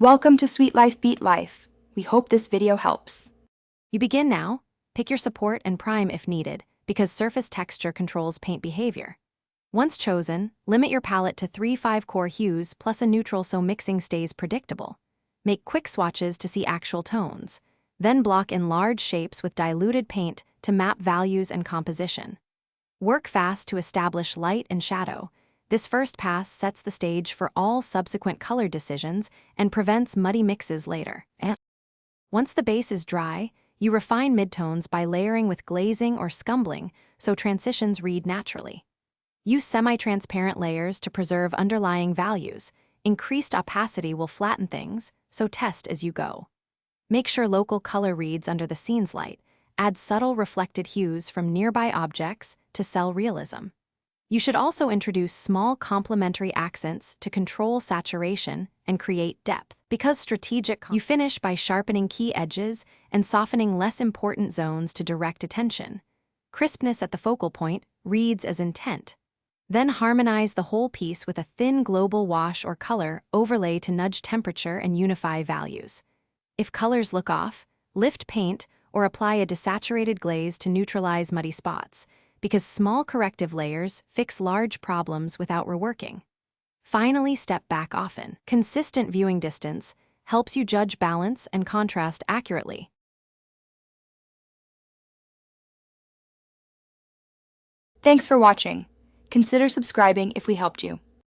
Welcome to Sweet Life Beat Life. We hope this video helps. You begin now. Pick your support and prime if needed, because surface texture controls paint behavior. Once chosen, limit your palette to 3-5 core hues plus a neutral so mixing stays predictable. Make quick swatches to see actual tones. Then block in large shapes with diluted paint to map values and composition. Work fast to establish light and shadow. This first pass sets the stage for all subsequent color decisions and prevents muddy mixes later. Once the base is dry, you refine midtones by layering with glazing or scumbling so transitions read naturally. Use semi-transparent layers to preserve underlying values. Increased opacity will flatten things, so test as you go. Make sure local color reads under the scene's light. Add subtle reflected hues from nearby objects to sell realism. You should also introduce small complementary accents to control saturation and create depth. Because strategic, you finish by sharpening key edges and softening less important zones to direct attention. Crispness at the focal point reads as intent. Then harmonize the whole piece with a thin global wash or color overlay to nudge temperature and unify values. If colors look off, lift paint or apply a desaturated glaze to neutralize muddy spots, because small corrective layers fix large problems without reworking. Finally, step back often. Consistent viewing distance helps you judge balance and contrast accurately. Thanks for watching. Consider subscribing if we helped you.